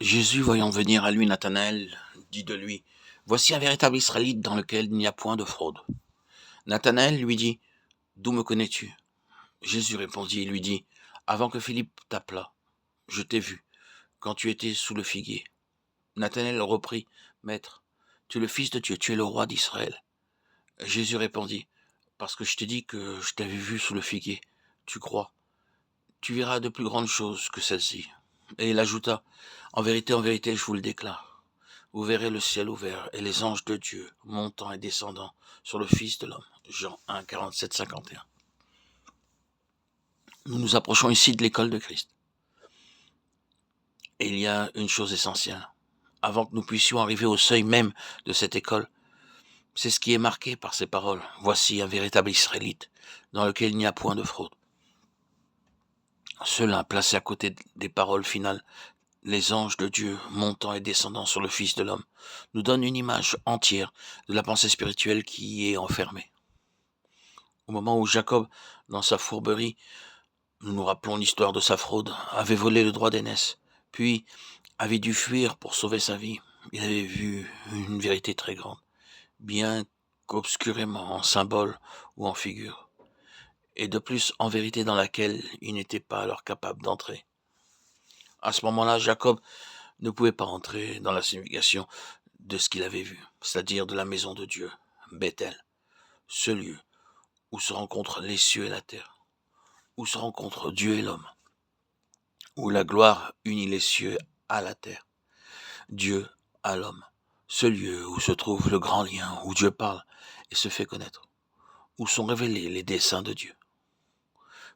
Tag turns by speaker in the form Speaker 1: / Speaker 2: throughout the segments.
Speaker 1: Jésus, voyant venir à lui Nathanaël, dit de lui, « Voici un véritable Israélite dans lequel il n'y a point de fraude. » Nathanaël lui dit, « D'où me connais-tu » Jésus répondit et lui dit, « Avant que Philippe t'appelât, je t'ai vu, quand tu étais sous le figuier. » Nathanaël reprit, « Maître, tu es le Fils de Dieu, tu es le roi d'Israël. » Jésus répondit, « Parce que je t'ai dit que je t'avais vu sous le figuier, tu crois. Tu verras de plus grandes choses que celles-ci. » Et il ajouta, « en vérité, je vous le déclare. Vous verrez le ciel ouvert et les anges de Dieu montant et descendant sur le Fils de l'homme. » Jean 1, 47, 51. Nous nous approchons ici de l'école de Christ. Et il y a une chose essentielle. Avant que nous puissions arriver au seuil même de cette école, c'est ce qui est marqué par ces paroles. « Voici un véritable Israélite, dans lequel il n'y a point de fraude. » Cela, placé à côté des paroles finales, les anges de Dieu montant et descendant sur le Fils de l'homme, nous donne une image entière de la pensée spirituelle qui y est enfermée. Au moment où Jacob, dans sa fourberie, nous nous rappelons l'histoire de sa fraude, avait volé le droit d'aînesse, puis avait dû fuir pour sauver sa vie, il avait vu une vérité très grande, bien qu'obscurément en symbole ou en figure, et de plus en vérité dans laquelle il n'était pas alors capable d'entrer. À ce moment-là, Jacob ne pouvait pas entrer dans la signification de ce qu'il avait vu, c'est-à-dire de la maison de Dieu, Bethel, ce lieu où se rencontrent les cieux et la terre, où se rencontrent Dieu et l'homme, où la gloire unit les cieux à la terre, Dieu à l'homme, ce lieu où se trouve le grand lien, où Dieu parle et se fait connaître, où sont révélés les desseins de Dieu.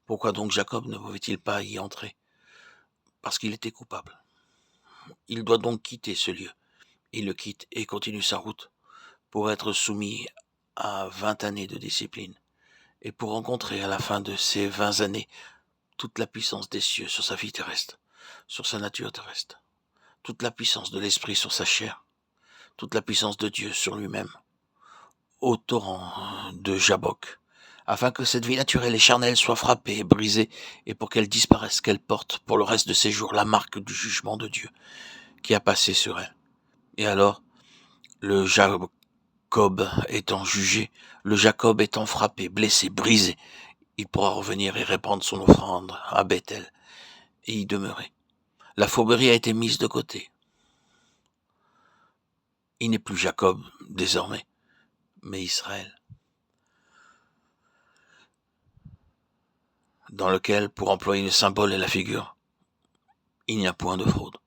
Speaker 1: Pourquoi donc Jacob ne pouvait-il pas y entrer? Parce qu'il était coupable. Il doit donc quitter ce lieu. Il le quitte et continue sa route pour être soumis à 20 années de discipline et pour rencontrer à la fin de ces 20 années toute la puissance des cieux sur sa vie terrestre, sur sa nature terrestre, toute la puissance de l'esprit sur sa chair, toute la puissance de Dieu sur lui-même, au torrent de Jabbok, afin que cette vie naturelle et charnelle soit frappée et brisée, et pour qu'elle disparaisse, qu'elle porte pour le reste de ses jours la marque du jugement de Dieu qui a passé sur elle. Et alors, le Jacob étant jugé, le Jacob étant frappé, blessé, brisé, il pourra revenir et répandre son offrande à Bethel et y demeurer. La fourberie a été mise de côté. Il n'est plus Jacob désormais, mais Israël, dans lequel, pour employer le symbole et la figure, il n'y a point de fraude.